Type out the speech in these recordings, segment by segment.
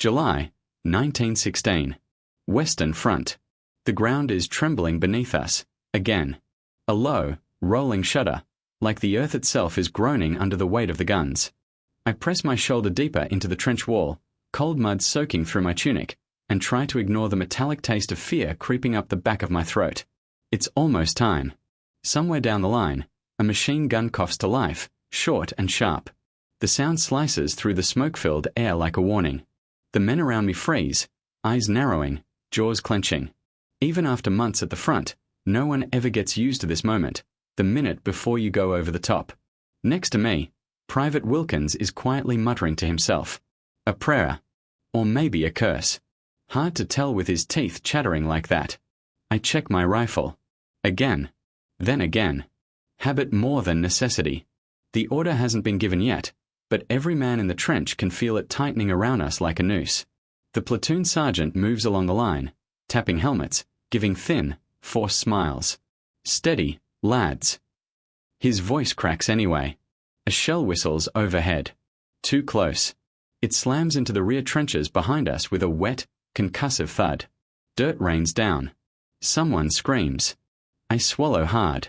July, 1916. Western Front. The ground is trembling beneath us, again. A low, rolling shudder, like the earth itself is groaning under the weight of the guns. I press my shoulder deeper into the trench wall, cold mud soaking through my tunic, and try to ignore the metallic taste of fear creeping up the back of my throat. It's almost time. Somewhere down the line, a machine gun coughs to life, short and sharp. The sound slices through the smoke-filled air like a warning. The men around me freeze, eyes narrowing, jaws clenching. Even after months at the front, no one ever gets used to this moment, the minute before you go over the top. Next to me, Private Wilkins is quietly muttering to himself. A prayer. Or maybe a curse. Hard to tell with his teeth chattering like that. I check my rifle. Again. Then again. Habit more than necessity. The order hasn't been given yet, but every man in the trench can feel it tightening around us like a noose. The platoon sergeant moves along the line, tapping helmets, giving thin, forced smiles. Steady, lads. His voice cracks anyway. A shell whistles overhead. Too close. It slams into the rear trenches behind us with a wet, concussive thud. Dirt rains down. Someone screams. I swallow hard.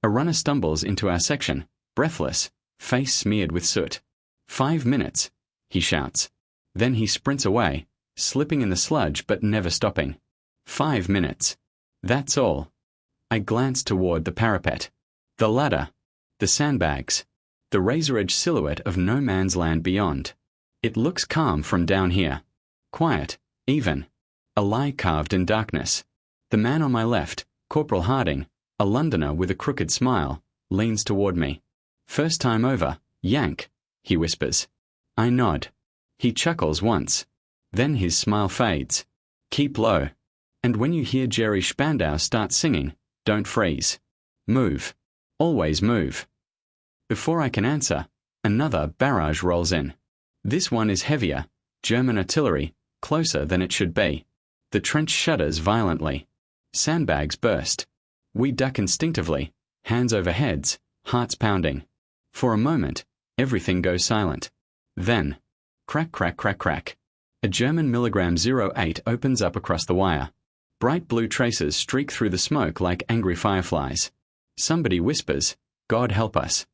A runner stumbles into our section, breathless, face smeared with soot. 5 minutes, he shouts. Then he sprints away, slipping in the sludge but never stopping. 5 minutes. That's all. I glance toward the parapet. The ladder. The sandbags. The razor-edge silhouette of no man's land beyond. It looks calm from down here. Quiet, even. A lie carved in darkness. The man on my left, Corporal Harding, a Londoner with a crooked smile, leans toward me. First time over, Yank, he whispers. I nod. He chuckles once. Then his smile fades. Keep low. And when you hear Jerry Spandau start singing, don't freeze. Move. Always move. Before I can answer, another barrage rolls in. This one is heavier, German artillery, closer than it should be. The trench shudders violently. Sandbags burst. We duck instinctively, hands over heads, hearts pounding. For a moment, everything goes silent. Then, crack, crack, crack, crack. A German milligram 08 opens up across the wire. Bright blue traces streak through the smoke like angry fireflies. Somebody whispers, God help us.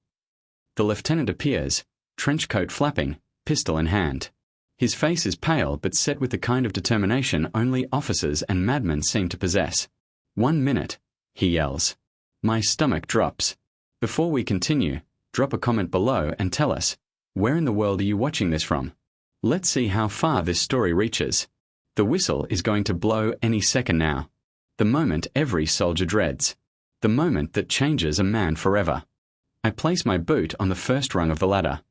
The lieutenant appears, trench coat flapping, pistol in hand. His face is pale but set with the kind of determination only officers and madmen seem to possess. 1 minute, he yells. My stomach drops. Before we continue, drop a comment below and tell us, where in the world are you watching this from? Let's see how far this story reaches. The whistle is going to blow any second now. The moment every soldier dreads. The moment that changes a man forever. I place my boot on the first rung of the ladder.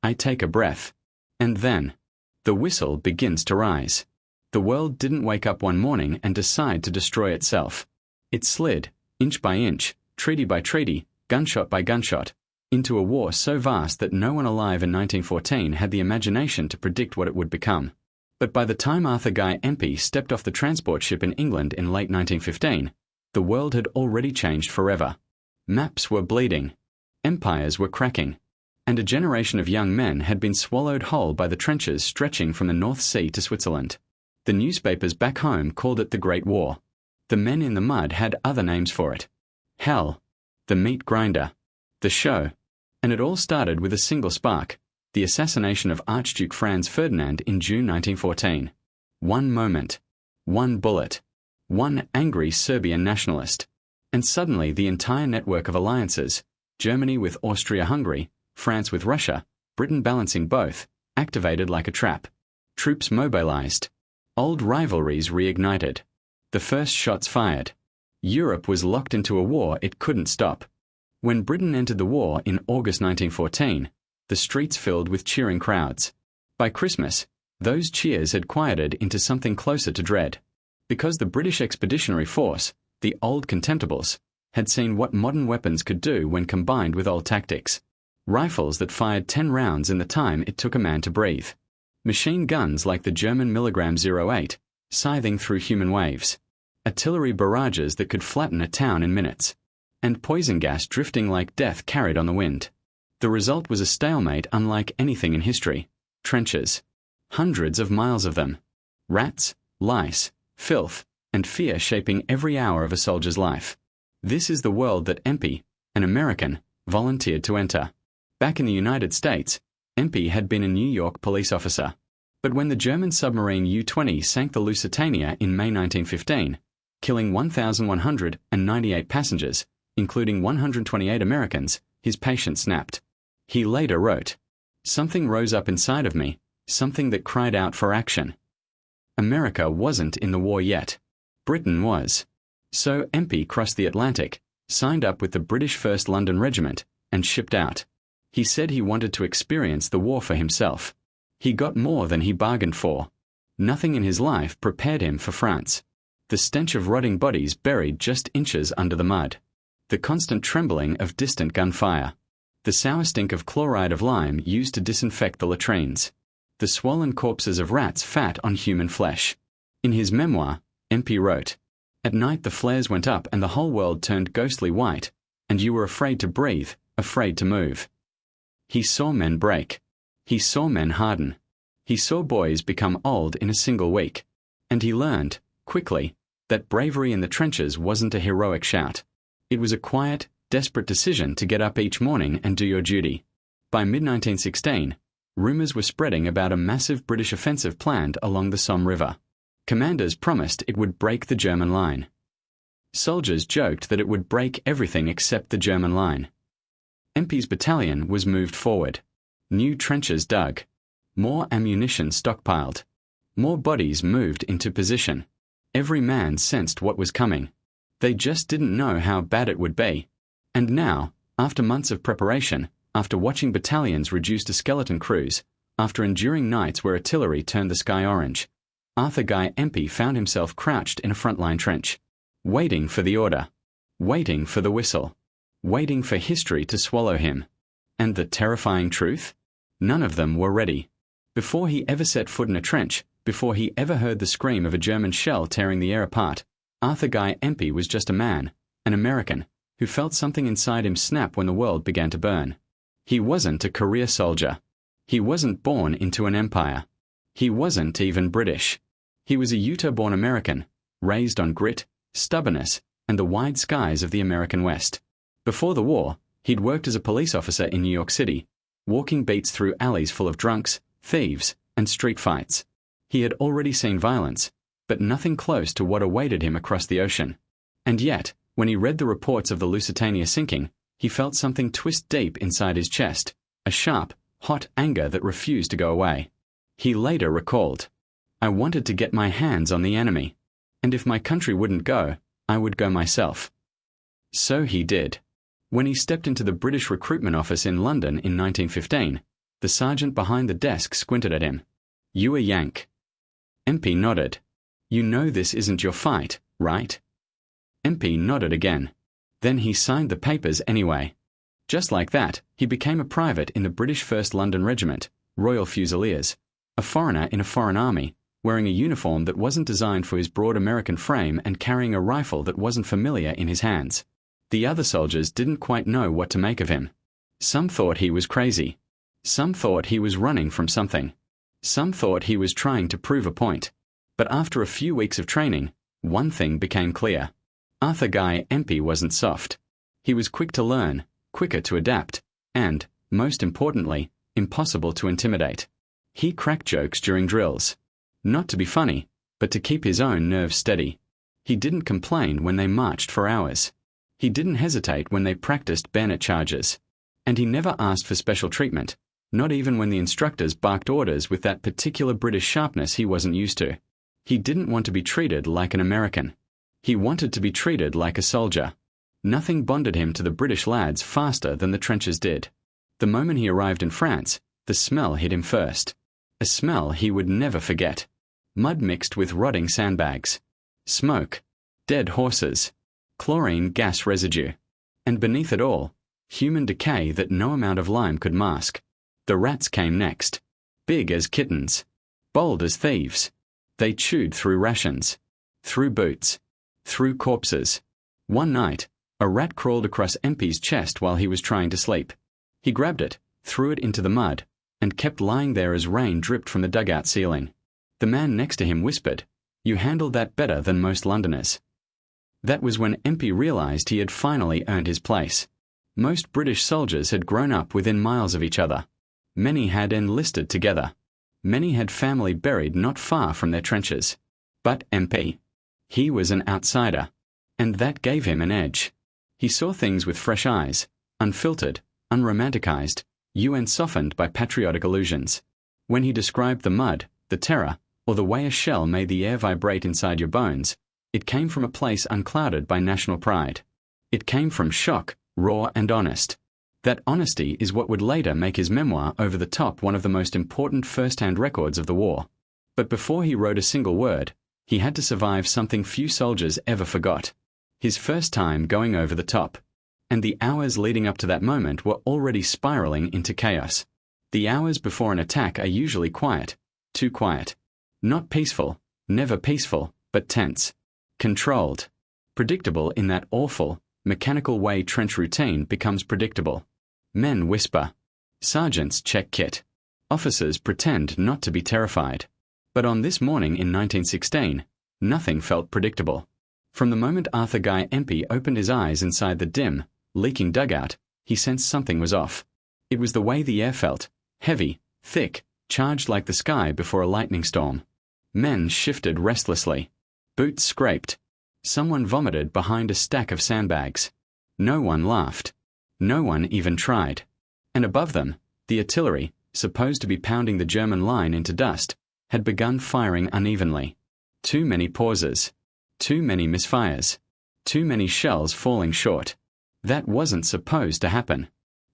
I take a breath. And then, the whistle begins to rise. The world didn't wake up one morning and decide to destroy itself. It slid, inch by inch, treaty by treaty, gunshot by gunshot, into a war so vast that no one alive in 1914 had the imagination to predict what it would become. But by the time Arthur Guy Empey stepped off the transport ship in England in late 1915, the world had already changed forever. Maps were bleeding. Empires were cracking. And a generation of young men had been swallowed whole by the trenches stretching from the North Sea to Switzerland. The newspapers back home called it the Great War. The men in the mud had other names for it. Hell. The meat grinder. The show. And it all started with a single spark. The assassination of Archduke Franz Ferdinand in June 1914. One moment. One bullet. One angry Serbian nationalist. And suddenly the entire network of alliances, Germany with Austria-Hungary, France with Russia, Britain balancing both, activated like a trap. Troops mobilized. Old rivalries reignited. The first shots fired. Europe was locked into a war it couldn't stop. When Britain entered the war in August 1914, the streets filled with cheering crowds. By Christmas, those cheers had quieted into something closer to dread. Because the British Expeditionary Force, the old Contemptibles, had seen what modern weapons could do when combined with old tactics. Rifles that fired 10 rounds in the time it took a man to breathe. Machine guns like the German milligram 08, scything through human waves. Artillery barrages that could flatten a town in minutes. And poison gas drifting like death carried on the wind. The result was a stalemate unlike anything in history. Trenches. hundreds of miles of them. Rats, lice, filth, and fear shaping every hour of a soldier's life. This is the world that Empey, an American, volunteered to enter. Back in the United States, Empey had been a New York police officer. But when the German submarine U-20 sank the Lusitania in May 1915, killing 1,198 passengers, including 128 Americans, his patience snapped. He later wrote, "Something rose up inside of me, something that cried out for action." America wasn't in the war yet. Britain was. So Empey crossed the Atlantic, signed up with the British 1st London Regiment, and shipped out. He said he wanted to experience the war for himself. He got more than he bargained for. Nothing in his life prepared him for France. The stench of rotting bodies buried just inches under the mud. The constant trembling of distant gunfire. The sour stink of chloride of lime used to disinfect the latrines. The swollen corpses of rats fat on human flesh. In his memoir, Empey wrote, "At night the flares went up and the whole world turned ghostly white, and you were afraid to breathe, afraid to move." He saw men break. He saw men harden. He saw boys become old in a single week. And he learned, quickly, that bravery in the trenches wasn't a heroic shout. It was a quiet, desperate decision to get up each morning and do your duty. By mid-1916, rumors were spreading about a massive British offensive planned along the Somme River. Commanders promised it would break the German line. Soldiers joked that it would break everything except the German line. Empey's battalion was moved forward. New trenches dug. More ammunition stockpiled. More bodies moved into position. Every man sensed what was coming. They just didn't know how bad it would be. And now, after months of preparation, after watching battalions reduced to skeleton crews, after enduring nights where artillery turned the sky orange, Arthur Guy Empey found himself crouched in a frontline trench, waiting for the order, waiting for the whistle, waiting for history to swallow him. And the terrifying truth? None of them were ready. Before he ever set foot in a trench, before he ever heard the scream of a German shell tearing the air apart, Arthur Guy Empey was just a man, an American, who felt something inside him snap when the world began to burn. He wasn't a career soldier. He wasn't born into an empire. He wasn't even British. He was a Utah-born American, raised on grit, stubbornness, and the wide skies of the American West. Before the war, he'd worked as a police officer in New York City, walking beats through alleys full of drunks, thieves, and street fights. He had already seen violence, but nothing close to what awaited him across the ocean. And yet, when he read the reports of the Lusitania sinking, he felt something twist deep inside his chest, a sharp, hot anger that refused to go away. He later recalled, "I wanted to get my hands on the enemy, and if my country wouldn't go, I would go myself." So he did. When he stepped into the British recruitment office in London in 1915, the sergeant behind the desk squinted at him. "You a Yank?" Empey nodded. "You know this isn't your fight, right?" Empey nodded again. Then he signed the papers anyway. Just like that, he became a private in the British 1st London Regiment, Royal Fusiliers, a foreigner in a foreign army, wearing a uniform that wasn't designed for his broad American frame and carrying a rifle that wasn't familiar in his hands. The other soldiers didn't quite know what to make of him. Some thought he was crazy. Some thought he was running from something. Some thought he was trying to prove a point. But after a few weeks of training, one thing became clear. Arthur Guy Empey wasn't soft. He was quick to learn, quicker to adapt, and, most importantly, impossible to intimidate. He cracked jokes during drills. Not to be funny, but to keep his own nerves steady. He didn't complain when they marched for hours. He didn't hesitate when they practiced bayonet charges. And he never asked for special treatment, not even when the instructors barked orders with that particular British sharpness he wasn't used to. He didn't want to be treated like an American. He wanted to be treated like a soldier. Nothing bonded him to the British lads faster than the trenches did. The moment he arrived in France, the smell hit him first. A smell he would never forget. Mud mixed with rotting sandbags. Smoke. Dead horses. Chlorine gas residue. And beneath it all, human decay that no amount of lime could mask. The rats came next. Big as kittens. Bold as thieves. They chewed through rations. Through boots. Through corpses. One night, a rat crawled across Empey's chest while he was trying to sleep. He grabbed it, threw it into the mud, and kept lying there as rain dripped from the dugout ceiling. The man next to him whispered, "You handled that better than most Londoners." That was when Empey realized he had finally earned his place. Most British soldiers had grown up within miles of each other. Many had enlisted together. Many had family buried not far from their trenches. But Empey, he was an outsider, and that gave him an edge. He saw things with fresh eyes, unfiltered, unromanticized, softened by patriotic illusions. When he described the mud, the terror, or the way a shell made the air vibrate inside your bones, it came from a place unclouded by national pride. It came from shock, raw and honest. That honesty is what would later make his memoir over the top one of the most important first-hand records of the war. But before he wrote a single word, he had to survive something few soldiers ever forgot. His first time going over the top. And the hours leading up to that moment were already spiraling into chaos. The hours before an attack are usually quiet. Too quiet. Not peaceful, never peaceful, but tense. Controlled. Predictable in that awful, mechanical way trench routine becomes predictable. Men whisper. Sergeants check kit. Officers pretend not to be terrified. But on this morning in 1916, nothing felt predictable. From the moment Arthur Guy Empey opened his eyes inside the dim, leaking dugout, he sensed something was off. It was the way the air felt, heavy, thick, charged like the sky before a lightning storm. Men shifted restlessly. Boots scraped. Someone vomited behind a stack of sandbags. No one laughed. No one even tried. And above them, the artillery, supposed to be pounding the German line into dust, had begun firing unevenly. Too many pauses. Too many misfires. Too many shells falling short. That wasn't supposed to happen.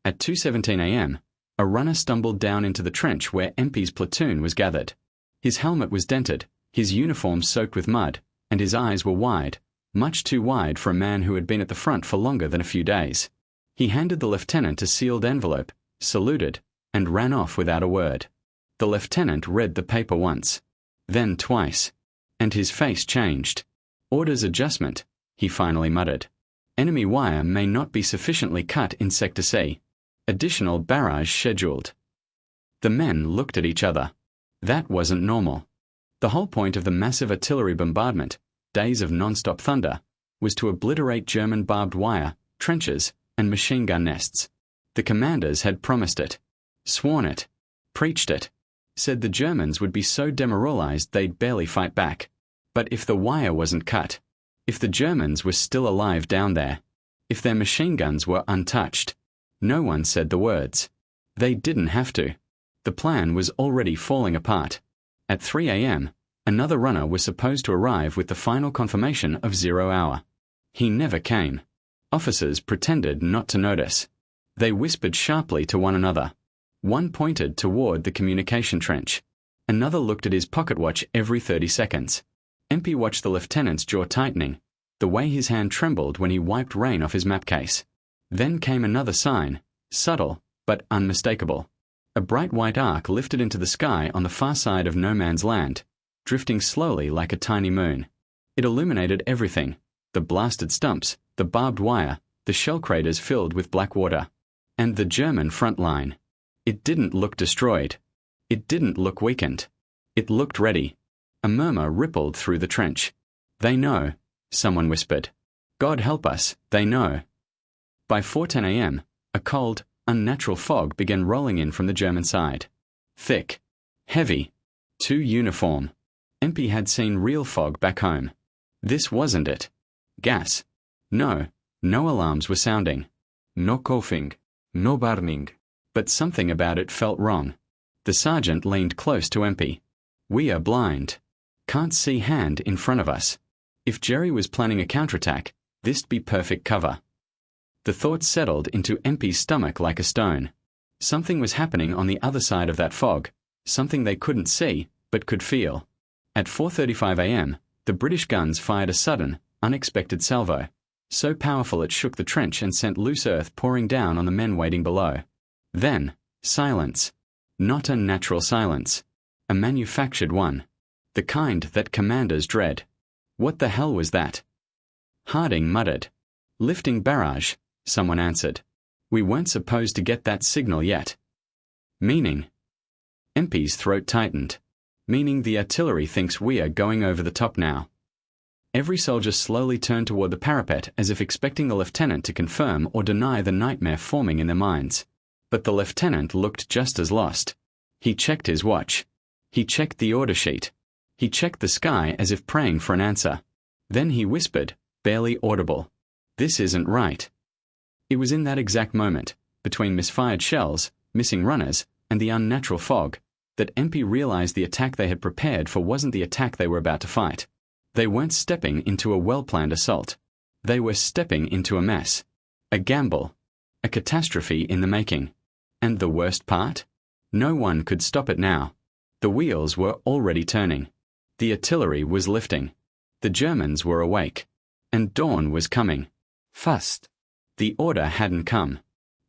At 2:17 a.m., a runner stumbled down into the trench where Empey's platoon was gathered. His helmet was dented, his uniform soaked with mud, and his eyes were wide, much too wide for a man who had been at the front for longer than a few days. He handed the lieutenant a sealed envelope, saluted, and ran off without a word. The lieutenant read the paper once, then twice, and his face changed. "Orders adjustment," he finally muttered. "Enemy wire may not be sufficiently cut in Sector C. Additional barrage scheduled." The men looked at each other. That wasn't normal. The whole point of the massive artillery bombardment, days of non-stop thunder, was to obliterate German barbed wire, trenches, and machine gun nests. The commanders had promised it, sworn it, preached it, said the Germans would be so demoralized they'd barely fight back. But if the wire wasn't cut, if the Germans were still alive down there, if their machine guns were untouched, no one said the words. They didn't have to. The plan was already falling apart. At 3 a.m., another runner was supposed to arrive with the final confirmation of 0 hour. He never came. Officers pretended not to notice. They whispered sharply to one another. One pointed toward the communication trench. Another looked at his pocket watch every 30 seconds. Empey watched the lieutenant's jaw tightening, the way his hand trembled when he wiped rain off his map case. Then came another sign, subtle but unmistakable. A bright white arc lifted into the sky on the far side of no man's land, drifting slowly like a tiny moon. It illuminated everything, the blasted stumps, the barbed wire, the shell craters filled with black water. And the German front line. It didn't look destroyed. It didn't look weakened. It looked ready. A murmur rippled through the trench. "They know," someone whispered. "God help us, they know." By 4:10 a.m., a cold, unnatural fog began rolling in from the German side. Thick. Heavy. Too uniform. Empey had seen real fog back home. This wasn't it. Gas. No alarms were sounding. No coughing. No burning. But something about it felt wrong. The sergeant leaned close to Empey. "We are blind. Can't see hand in front of us. If Jerry was planning a counterattack, this'd be perfect cover." The thought settled into Empey's stomach like a stone. Something was happening on the other side of that fog, something they couldn't see, but could feel. At 4:35 a.m., the British guns fired a sudden, unexpected salvo, so powerful it shook the trench and sent loose earth pouring down on the men waiting below. Then, silence. Not a natural silence. A manufactured one. The kind that commanders dread. What the hell was that? Harding muttered. "Lifting barrage," someone answered. "We weren't supposed to get that signal yet." Meaning, Empey's throat tightened. Meaning the artillery thinks we are going over the top now. Every soldier slowly turned toward the parapet as if expecting the lieutenant to confirm or deny the nightmare forming in their minds. But the lieutenant looked just as lost. He checked his watch. He checked the order sheet. He checked the sky as if praying for an answer. Then he whispered, barely audible, "This isn't right." It was in that exact moment, between misfired shells, missing runners, and the unnatural fog, that Empey realized the attack they had prepared for wasn't the attack they were about to fight. They weren't stepping into a well-planned assault. They were stepping into a mess. A gamble. A catastrophe in the making. And the worst part? No one could stop it now. The wheels were already turning. The artillery was lifting. The Germans were awake. And dawn was coming. Fast. The order hadn't come.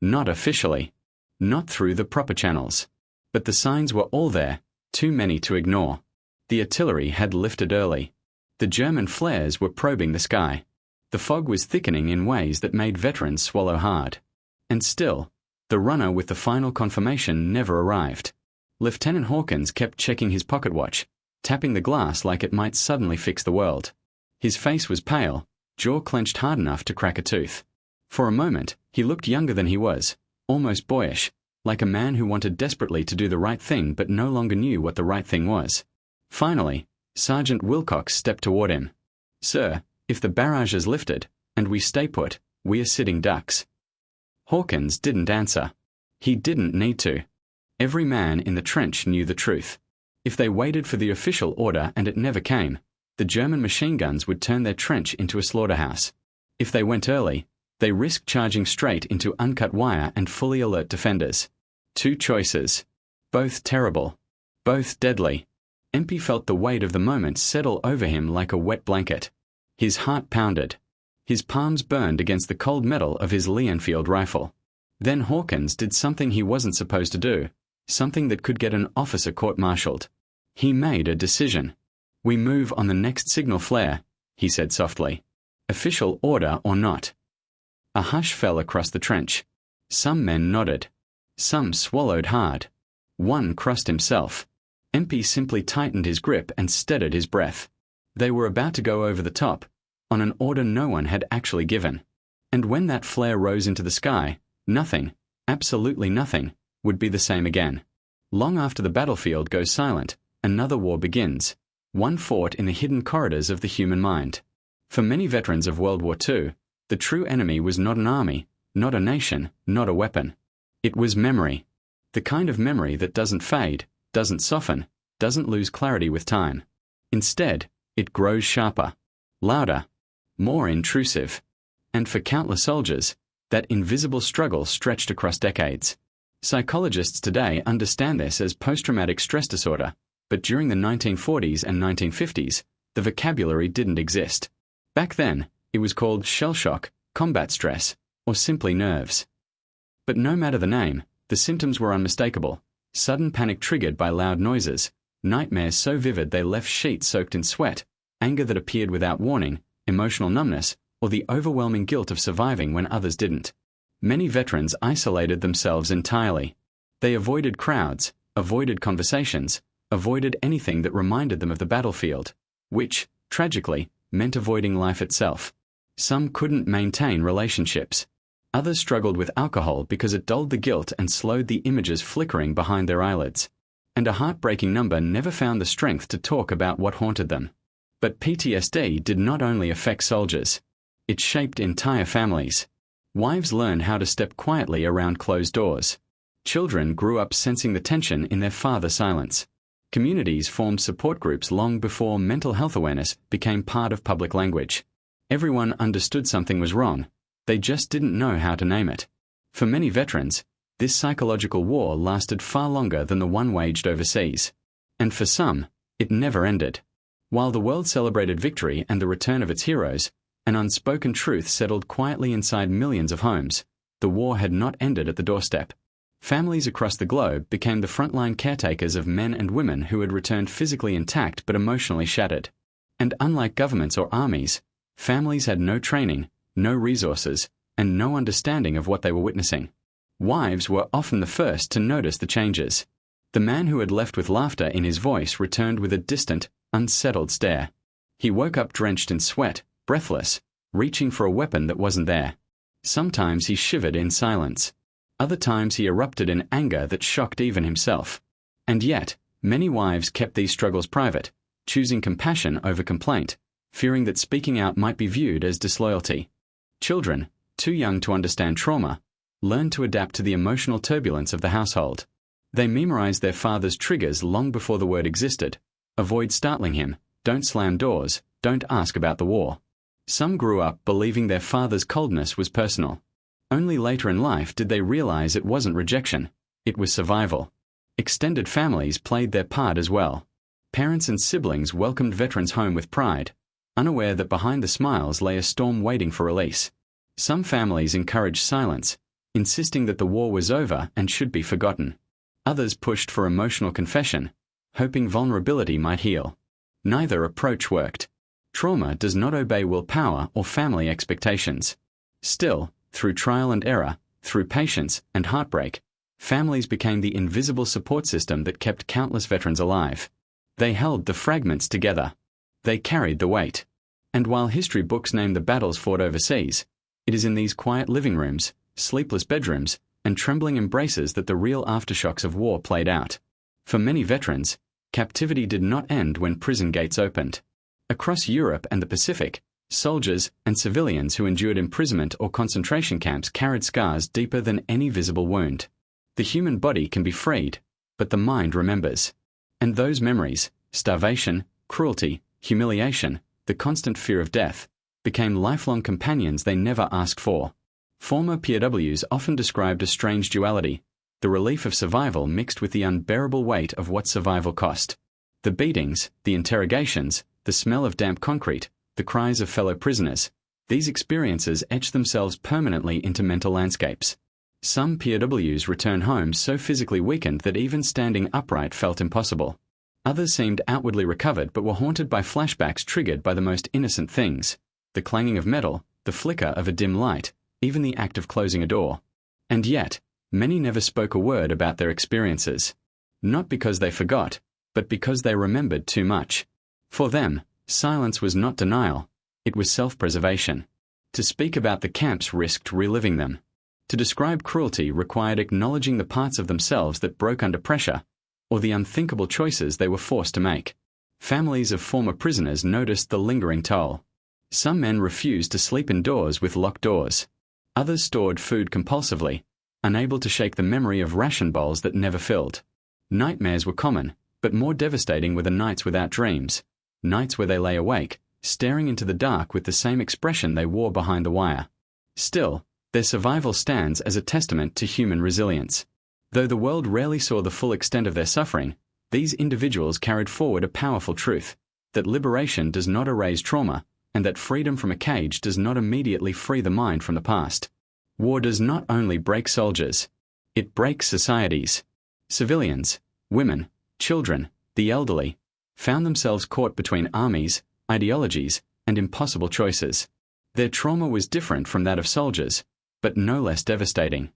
Not officially. Not through the proper channels. But the signs were all there, too many to ignore. The artillery had lifted early. The German flares were probing the sky. The fog was thickening in ways that made veterans swallow hard. And still, the runner with the final confirmation never arrived. Lieutenant Hawkins kept checking his pocket watch, tapping the glass like it might suddenly fix the world. His face was pale, jaw clenched hard enough to crack a tooth. For a moment, he looked younger than he was, almost boyish, like a man who wanted desperately to do the right thing but no longer knew what the right thing was. Finally, Sergeant Wilcox stepped toward him. "Sir, if the barrage is lifted, and we stay put, we are sitting ducks." Hawkins didn't answer. He didn't need to. Every man in the trench knew the truth. If they waited for the official order and it never came, the German machine guns would turn their trench into a slaughterhouse. If they went early, they risked charging straight into uncut wire and fully alert defenders. Two choices. Both terrible. Both deadly. Empey felt the weight of the moment settle over him like a wet blanket. His heart pounded. His palms burned against the cold metal of his Lee Enfield rifle. Then Hawkins did something he wasn't supposed to do, something that could get an officer court-martialed. He made a decision. "We move on the next signal flare," he said softly. "Official order or not." A hush fell across the trench. Some men nodded. Some swallowed hard. One crossed himself. Empey simply tightened his grip and steadied his breath. They were about to go over the top, on an order no one had actually given. And when that flare rose into the sky, nothing, absolutely nothing, would be the same again. Long after the battlefield goes silent, another war begins, one fought in the hidden corridors of the human mind. For many veterans of World War II, the true enemy was not an army, not a nation, not a weapon. It was memory. The kind of memory that doesn't fade, doesn't soften, doesn't lose clarity with time. Instead, it grows sharper, louder, more intrusive. And for countless soldiers, that invisible struggle stretched across decades. Psychologists today understand this as post-traumatic stress disorder, but during the 1940s and 1950s, the vocabulary didn't exist. Back then, it was called shell shock, combat stress, or simply nerves. But no matter the name, the symptoms were unmistakable. Sudden panic triggered by loud noises, nightmares so vivid they left sheets soaked in sweat, anger that appeared without warning, emotional numbness, or the overwhelming guilt of surviving when others didn't. Many veterans isolated themselves entirely. They avoided crowds, avoided conversations, avoided anything that reminded them of the battlefield, which, tragically, meant avoiding life itself. Some couldn't maintain relationships. Others struggled with alcohol because it dulled the guilt and slowed the images flickering behind their eyelids. And a heartbreaking number never found the strength to talk about what haunted them. But PTSD did not only affect soldiers. It shaped entire families. Wives learned how to step quietly around closed doors. Children grew up sensing the tension in their father's silence. Communities formed support groups long before mental health awareness became part of public language. Everyone understood something was wrong. They just didn't know how to name it. For many veterans, this psychological war lasted far longer than the one waged overseas. And for some, it never ended. While the world celebrated victory and the return of its heroes, an unspoken truth settled quietly inside millions of homes. The war had not ended at the doorstep. Families across the globe became the frontline caretakers of men and women who had returned physically intact but emotionally shattered. And unlike governments or armies, families had no training, no resources, and no understanding of what they were witnessing. Wives were often the first to notice the changes. The man who had left with laughter in his voice returned with a distant, unsettled stare. He woke up drenched in sweat, breathless, reaching for a weapon that wasn't there. Sometimes he shivered in silence. Other times he erupted in anger that shocked even himself. And yet, many wives kept these struggles private, choosing compassion over complaint, fearing that speaking out might be viewed as disloyalty. Children, too young to understand trauma, learned to adapt to the emotional turbulence of the household. They memorized their father's triggers long before the word existed. Avoid startling him, don't slam doors, don't ask about the war. Some grew up believing their father's coldness was personal. Only later in life did they realize it wasn't rejection, it was survival. Extended families played their part as well. Parents and siblings welcomed veterans home with pride, unaware that behind the smiles lay a storm waiting for release. Some families encouraged silence, insisting that the war was over and should be forgotten. Others pushed for emotional confession, hoping vulnerability might heal. Neither approach worked. Trauma does not obey willpower or family expectations. Still, through trial and error, through patience and heartbreak, families became the invisible support system that kept countless veterans alive. They held the fragments together. They carried the weight. And while history books name the battles fought overseas, it is in these quiet living rooms, sleepless bedrooms, and trembling embraces that the real aftershocks of war played out. For many veterans, captivity did not end when prison gates opened. Across Europe and the Pacific, soldiers and civilians who endured imprisonment or concentration camps carried scars deeper than any visible wound. The human body can be freed, but the mind remembers. And those memories, starvation, cruelty, humiliation, the constant fear of death, became lifelong companions they never asked for. Former POWs often described a strange duality, the relief of survival mixed with the unbearable weight of what survival cost. The beatings, the interrogations, the smell of damp concrete, the cries of fellow prisoners, these experiences etched themselves permanently into mental landscapes. Some POWs returned home so physically weakened that even standing upright felt impossible. Others seemed outwardly recovered but were haunted by flashbacks triggered by the most innocent things: the clanging of metal, the flicker of a dim light, even the act of closing a door. And yet, many never spoke a word about their experiences. Not because they forgot, but because they remembered too much. For them, silence was not denial, it was self-preservation. To speak about the camps risked reliving them. To describe cruelty required acknowledging the parts of themselves that broke under pressure, or the unthinkable choices they were forced to make. Families of former prisoners noticed the lingering toll. Some men refused to sleep indoors with locked doors. Others stored food compulsively, unable to shake the memory of ration bowls that never filled. Nightmares were common, but more devastating were the nights without dreams, nights where they lay awake, staring into the dark with the same expression they wore behind the wire. Still, their survival stands as a testament to human resilience. Though the world rarely saw the full extent of their suffering, these individuals carried forward a powerful truth: that liberation does not erase trauma, and that freedom from a cage does not immediately free the mind from the past. War does not only break soldiers, it breaks societies. Civilians, women, children, the elderly, found themselves caught between armies, ideologies, and impossible choices. Their trauma was different from that of soldiers, but no less devastating.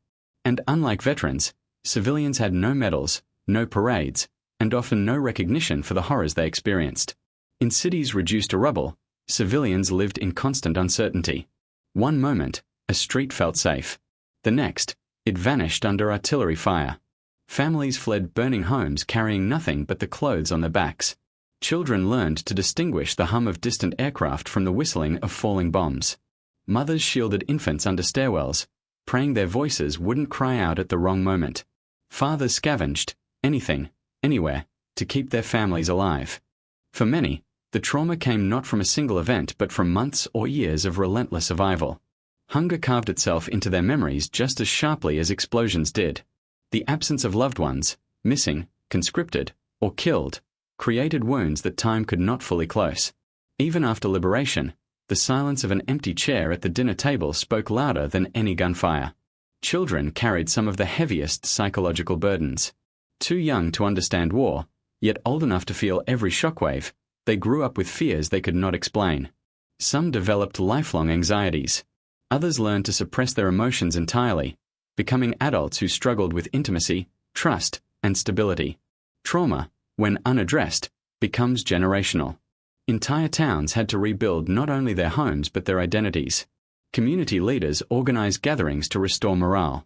And unlike veterans, civilians had no medals, no parades, and often no recognition for the horrors they experienced. In cities reduced to rubble, civilians lived in constant uncertainty. One moment, a street felt safe. The next, it vanished under artillery fire. Families fled burning homes carrying nothing but the clothes on their backs. Children learned to distinguish the hum of distant aircraft from the whistling of falling bombs. Mothers shielded infants under stairwells, praying their voices wouldn't cry out at the wrong moment. Fathers scavenged, anything, anywhere, to keep their families alive. For many, the trauma came not from a single event but from months or years of relentless survival. Hunger carved itself into their memories just as sharply as explosions did. The absence of loved ones, missing, conscripted, or killed, created wounds that time could not fully close. Even after liberation, the silence of an empty chair at the dinner table spoke louder than any gunfire. Children carried some of the heaviest psychological burdens. Too young to understand war, yet old enough to feel every shockwave, they grew up with fears they could not explain. Some developed lifelong anxieties. Others learned to suppress their emotions entirely, becoming adults who struggled with intimacy, trust, and stability. Trauma, when unaddressed, becomes generational. Entire towns had to rebuild not only their homes but their identities. Community leaders organized gatherings to restore morale.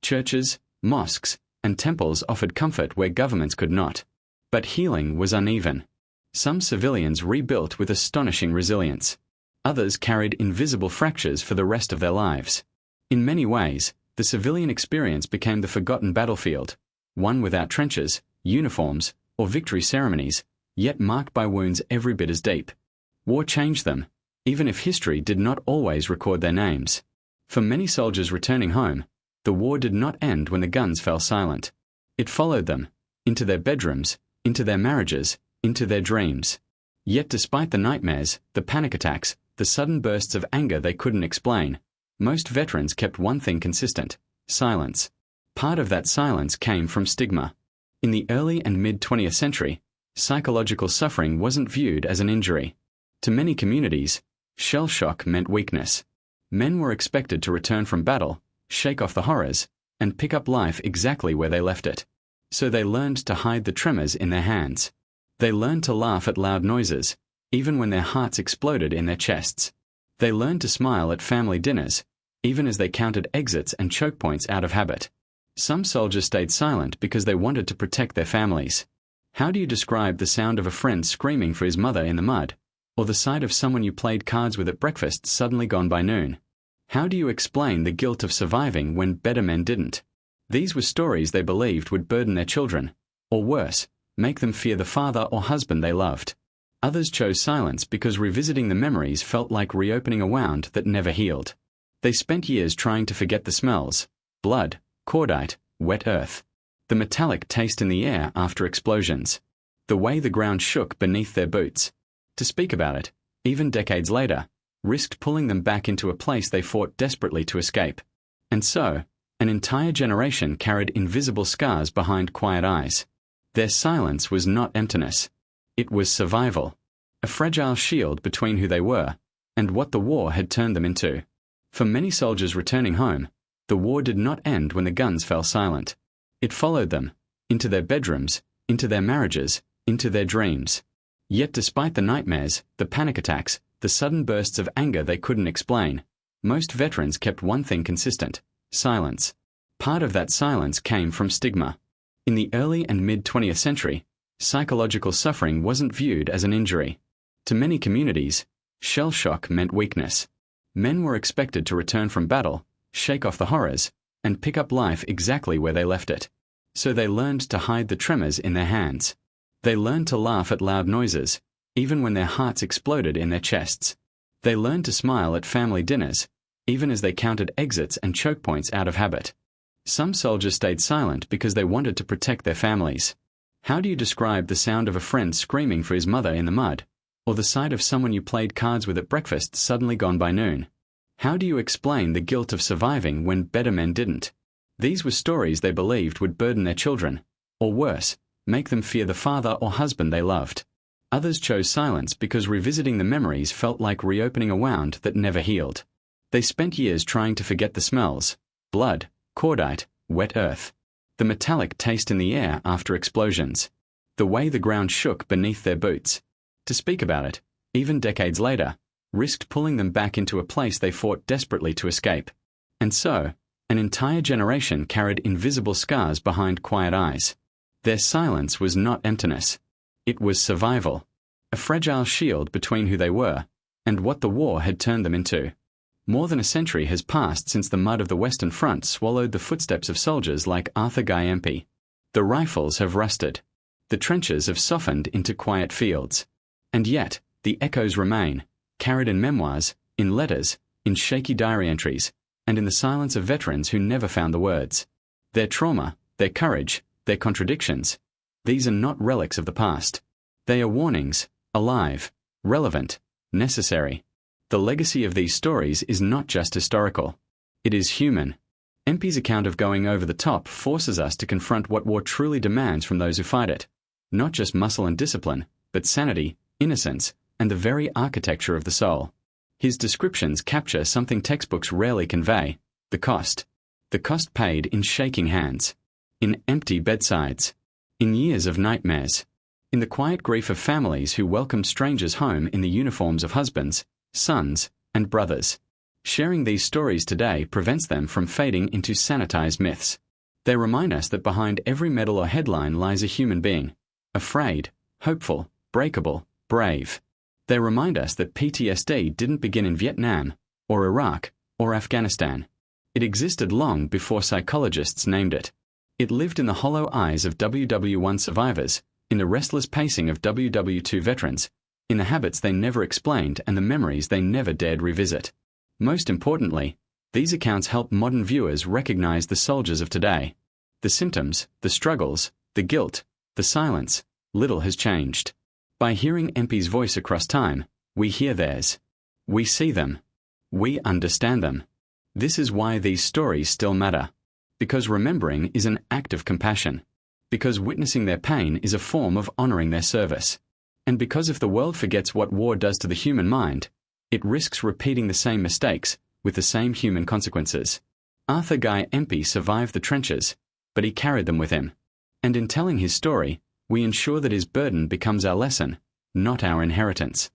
Churches, mosques, and temples offered comfort where governments could not. But healing was uneven. Some civilians rebuilt with astonishing resilience. Others carried invisible fractures for the rest of their lives. In many ways, the civilian experience became the forgotten battlefield, one without trenches, uniforms, or victory ceremonies, yet marked by wounds every bit as deep. War changed them, even if history did not always record their names. For many soldiers returning home, the war did not end when the guns fell silent. It followed them, into their bedrooms, into their marriages, into their dreams. Yet despite the nightmares, the panic attacks, the sudden bursts of anger they couldn't explain, most veterans kept one thing consistent: silence. Part of that silence came from stigma. In the early and mid-20th century, psychological suffering wasn't viewed as an injury. To many communities, shell shock meant weakness. Men were expected to return from battle, shake off the horrors, and pick up life exactly where they left it. So they learned to hide the tremors in their hands. They learned to laugh at loud noises, even when their hearts exploded in their chests. They learned to smile at family dinners, even as they counted exits and choke points out of habit. Some soldiers stayed silent because they wanted to protect their families. How do you describe the sound of a friend screaming for his mother in the mud, or the sight of someone you played cards with at breakfast suddenly gone by noon? How do you explain the guilt of surviving when better men didn't? These were stories they believed would burden their children, or worse, make them fear the father or husband they loved. Others chose silence because revisiting the memories felt like reopening a wound that never healed. They spent years trying to forget the smells: blood, cordite, wet earth, the metallic taste in the air after explosions, the way the ground shook beneath their boots. To speak about it, even decades later, risked pulling them back into a place they fought desperately to escape. And so, an entire generation carried invisible scars behind quiet eyes. Their silence was not emptiness. It was survival, a fragile shield between who they were and what the war had turned them into. For many soldiers returning home, the war did not end when the guns fell silent. It followed them, into their bedrooms, into their marriages, into their dreams. Yet despite the nightmares, the panic attacks, the sudden bursts of anger they couldn't explain, most veterans kept one thing consistent: silence. Part of that silence came from stigma. In the early and mid-20th century, psychological suffering wasn't viewed as an injury. To many communities, shell shock meant weakness. Men were expected to return from battle, shake off the horrors, and pick up life exactly where they left it. So they learned to hide the tremors in their hands. They learned to laugh at loud noises, even when their hearts exploded in their chests. They learned to smile at family dinners, even as they counted exits and choke points out of habit. Some soldiers stayed silent because they wanted to protect their families. How do you describe the sound of a friend screaming for his mother in the mud, or the sight of someone you played cards with at breakfast suddenly gone by noon? How do you explain the guilt of surviving when better men didn't? These were stories they believed would burden their children, or worse, make them fear the father or husband they loved. Others chose silence because revisiting the memories felt like reopening a wound that never healed. They spent years trying to forget the smells: blood, cordite, wet earth, the metallic taste in the air after explosions, the way the ground shook beneath their boots. To speak about it, even decades later, risked pulling them back into a place they fought desperately to escape. And so, an entire generation carried invisible scars behind quiet eyes. Their silence was not emptiness. It was survival, a fragile shield between who they were and what the war had turned them into. More than a century has passed since the mud of the Western Front swallowed the footsteps of soldiers like Arthur Guy Empey. The rifles have rusted. The trenches have softened into quiet fields. And yet, the echoes remain, carried in memoirs, in letters, in shaky diary entries, and in the silence of veterans who never found the words. Their trauma, their courage, their contradictions, these are not relics of the past. They are warnings, alive, relevant, necessary. The legacy of these stories is not just historical. It is human. Empey's account of going over the top forces us to confront what war truly demands from those who fight it. Not just muscle and discipline, but sanity, innocence, and the very architecture of the soul. His descriptions capture something textbooks rarely convey: the cost. The cost paid in shaking hands, in empty bedsides, in years of nightmares, in the quiet grief of families who welcomed strangers home in the uniforms of husbands, sons, and brothers. Sharing these stories today prevents them from fading into sanitized myths. They remind us that behind every medal or headline lies a human being, afraid, hopeful, breakable, brave. They remind us that PTSD didn't begin in Vietnam, or Iraq, or Afghanistan. It existed long before psychologists named it. It lived in the hollow eyes of WW1 survivors, in the restless pacing of WW2 veterans, in the habits they never explained and the memories they never dared revisit. Most importantly, these accounts help modern viewers recognize the soldiers of today. The symptoms, the struggles, the guilt, the silence, little has changed. By hearing Empey's voice across time, we hear theirs. We see them. We understand them. This is why these stories still matter. Because remembering is an act of compassion. Because witnessing their pain is a form of honoring their service. And because if the world forgets what war does to the human mind, it risks repeating the same mistakes with the same human consequences. Arthur Guy Empey survived the trenches, but he carried them with him. And in telling his story, we ensure that his burden becomes our lesson, not our inheritance.